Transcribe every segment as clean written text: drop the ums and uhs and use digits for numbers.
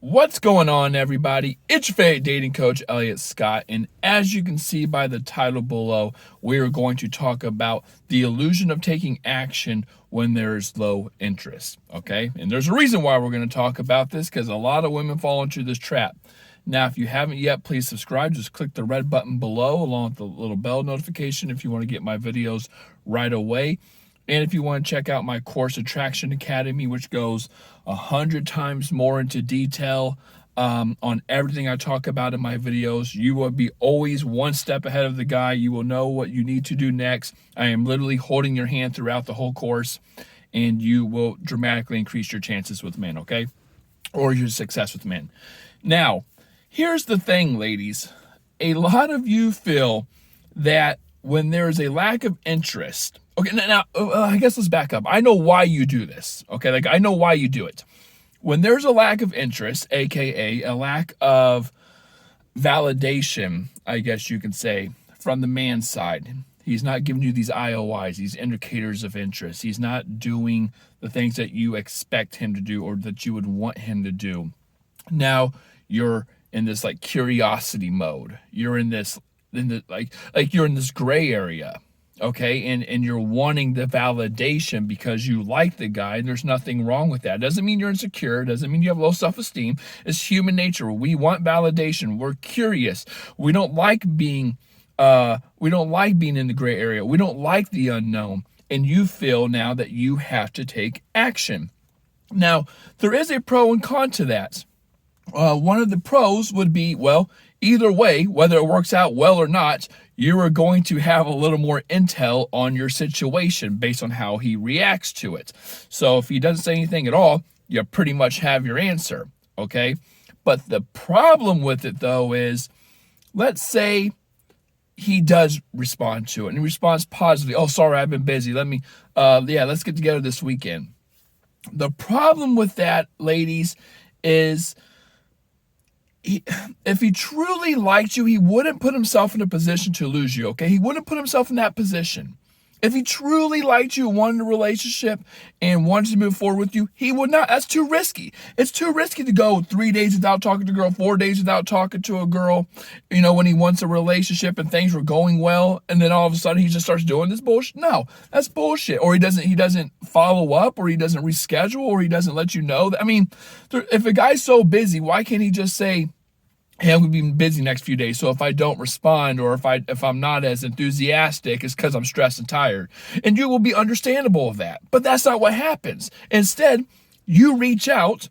What's going on, everybody? It's your favorite dating coach, Elliott Scott, and as you can see by the title below, we are going to talk about the illusion of taking action when there's low interest, okay? And there's a reason why we're going to talk about this, because a lot of women fall into this trap. Now, if you haven't yet, please subscribe. Just click the red button below along with the little bell notification if you want to get my videos right away. And if you want to check out my course, Attraction Academy, which goes 100 times more into detail on everything I talk about in my videos, you will be always one step ahead of the guy. You will know what you need to do next. I am literally holding your hand throughout the whole course, and you will dramatically increase your chances with men, okay? Or your success with men. Now, here's the thing, ladies. A lot of you feel that when there is a lack of interest, okay, now I guess let's back up. I know why you do this, okay? Like, I know why you do it. When there's a lack of interest, aka a lack of validation, I guess you can say, from the man's side, he's not giving you these IOIs, these indicators of interest. He's not doing the things that you expect him to do or that you would want him to do. Now you're in this like curiosity mode. You're in this you're in this gray area, okay? And you're wanting the validation because you like the guy, and there's nothing wrong with that. It doesn't mean you're insecure. It doesn't mean you have low self-esteem. It's human nature. We want validation. We're curious. We don't like being in the gray area. We don't like the unknown. And you feel now that you have to take action. Now, there is a pro and con to that. One of the pros would be, well, either way, whether it works out well or not, you are going to have a little more intel on your situation based on how he reacts to it. So if he doesn't say anything at all, you pretty much have your answer, okay? But the problem with it, though, is let's say he does respond to it, and he responds positively. Oh, sorry, I've been busy. Let's get together this weekend. The problem with that, ladies, is if he truly liked you, he wouldn't put himself in a position to lose you, okay? He wouldn't put himself in that position. If he truly liked you, wanted a relationship, and wanted to move forward with you, he would not. That's too risky. It's too risky to go 3 days without talking to a girl, 4 days without talking to a girl, when he wants a relationship and things were going well, and then all of a sudden he just starts doing this bullshit. No, that's bullshit. Or he doesn't follow up, or he doesn't reschedule, or he doesn't let you know. I mean, if a guy's so busy, why can't he just say, hey, I'm going to be busy next few days, so if I don't respond or if I'm not as enthusiastic, it's because I'm stressed and tired. And you will be understandable of that. But that's not what happens. Instead, you reach out,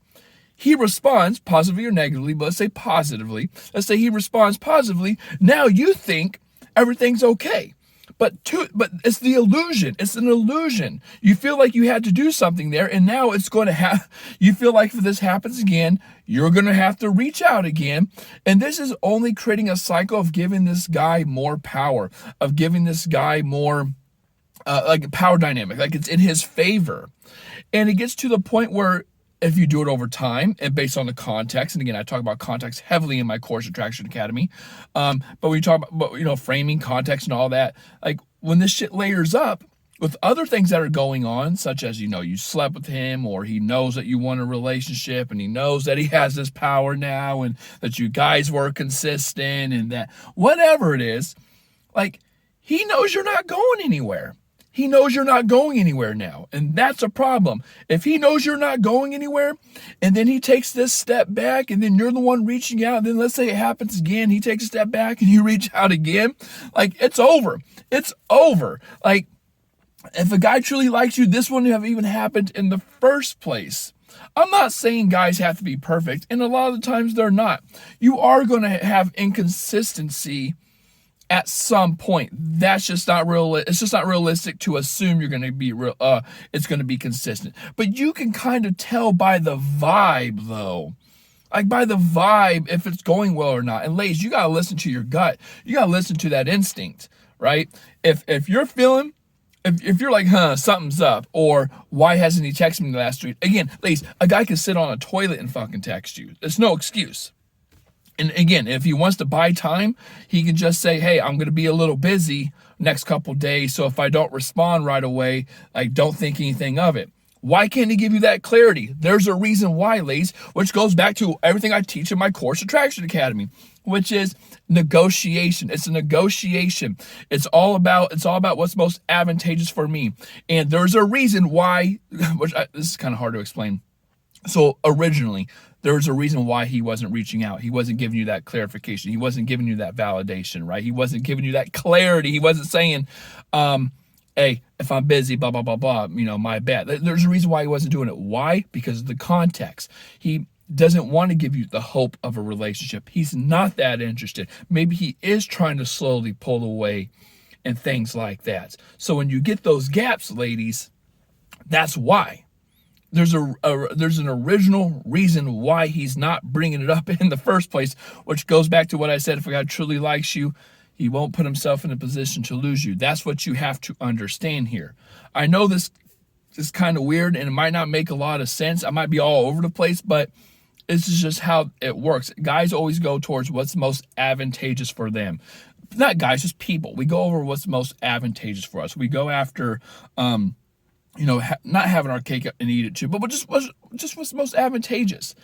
he responds positively or negatively, but let's say positively. Let's say he responds positively. Now you think everything's okay. But it's the illusion. It's an illusion. You feel like you had to do something there, and now it's going to have, you feel like if this happens again, you're going to have to reach out again. And this is only creating a cycle of giving this guy more power, of giving this guy more, like a power dynamic, like it's in his favor. And it gets to the point where if you do it over time and based on the context, and again, I talk about context heavily in my course, Attraction Academy, but we talk about, framing, context, and all that, like when this shit layers up with other things that are going on, such as, you slept with him, or he knows that you want a relationship, and he knows that he has this power now, and that you guys were consistent, and that whatever it is, like, he knows you're not going anywhere. He knows you're not going anywhere now, and that's a problem. If he knows you're not going anywhere, and then he takes this step back, and then you're the one reaching out, and then let's say it happens again, he takes a step back, and you reach out again, like, it's over. It's over. Like, if a guy truly likes you, this wouldn't have even happened in the first place. I'm not saying guys have to be perfect, and a lot of the times they're not. You are going to have inconsistency at some point. That's just not real. It's just not realistic to assume you're going to be real. It's going to be consistent. But you can kind of tell by the vibe, though. Like by the vibe, if it's going well or not. And ladies, you got to listen to your gut. You got to listen to that instinct, right? If you're feeling, if you're like, something's up, or why hasn't he texted me the last week? Again, ladies, a guy can sit on a toilet and fucking text you. There's no excuse. And again, if he wants to buy time, he can just say, hey, I'm going to be a little busy next couple days, so if I don't respond right away, don't think anything of it. Why can't he give you that clarity? There's a reason why, ladies, which goes back to everything I teach in my course, Attraction Academy, which is negotiation. It's a negotiation. It's all about what's most advantageous for me. And there's a reason why, this is kind of hard to explain. So originally, there was a reason why he wasn't reaching out. He wasn't giving you that clarification. He wasn't giving you that validation, right? He wasn't giving you that clarity. He wasn't saying, hey, if I'm busy, blah, blah, blah, blah, my bad. There's a reason why he wasn't doing it. Why? Because of the context. He doesn't want to give you the hope of a relationship. He's not that interested. Maybe he is trying to slowly pull away and things like that. So when you get those gaps, ladies, that's why. There's an original reason why he's not bringing it up in the first place, which goes back to what I said. If a guy truly likes you, he won't put himself in a position to lose you. That's what you have to understand here. I know this is kind of weird and it might not make a lot of sense. I might be all over the place, but this is just how it works. Guys always go towards what's most advantageous for them. Not guys, just people. We go over what's most advantageous for us. We go after, not having our cake and eat it too, but just what's most advantageous.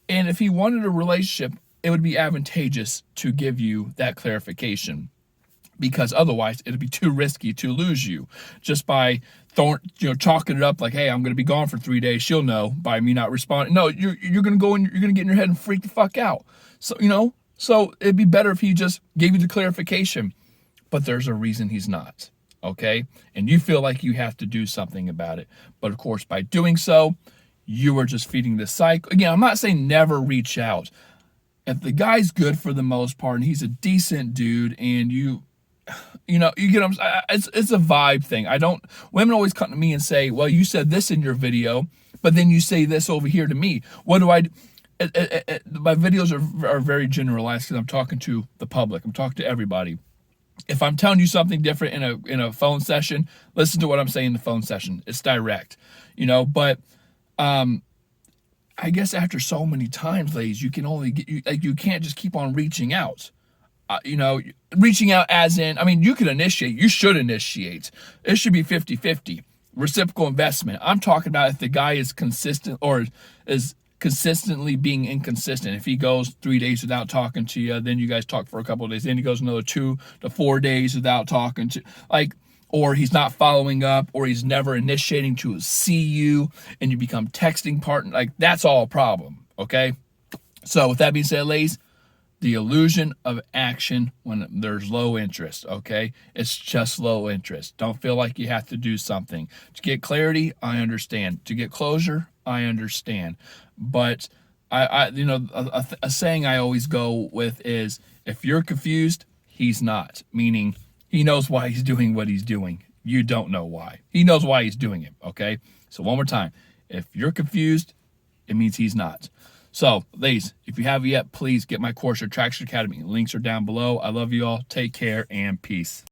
And if he wanted a relationship, it would be advantageous to give you that clarification, because otherwise it'd be too risky to lose you just by chalking it up like, hey, I'm going to be gone for 3 days. She'll know by me not responding. No, you're going to go and you're going to get in your head and freak the fuck out. So it'd be better if he just gave you the clarification, but there's a reason he's not. Okay. And you feel like you have to do something about it. But of course, by doing so, you are just feeding the cycle. Again, I'm not saying never reach out. If the guy's good for the most part and he's a decent dude and you get him, it's a vibe thing. Women always come to me and say, well, you said this in your video, but then you say this over here to me. What do I do? My videos are very generalized because I'm talking to the public. I'm talking to everybody. If I'm telling you something different in a phone session, listen to what I'm saying in the phone session. It's direct, but I guess after so many times, ladies, you can only you can't just keep on reaching out. Reaching out as in, you can initiate, you should initiate. It should be 50-50. Reciprocal investment. I'm talking about if the guy is consistent or is consistently being inconsistent. If he goes 3 days without talking to you, then you guys talk for a couple of days, then he goes another 2 to 4 days without talking to, or he's not following up, or he's never initiating to see you, and you become texting partner, that's all a problem, okay? So with that being said, ladies, the illusion of action when there's low interest, okay? It's just low interest. Don't feel like you have to do something. To get clarity, I understand. To get closure, I understand. But a saying I always go with is, if you're confused, he's not. Meaning, he knows why he's doing what he's doing. You don't know why. He knows why he's doing it, okay? So one more time. If you're confused, it means he's not. So, ladies, if you haven't yet, please get my course, Attraction Academy. Links are down below. I love you all. Take care and peace.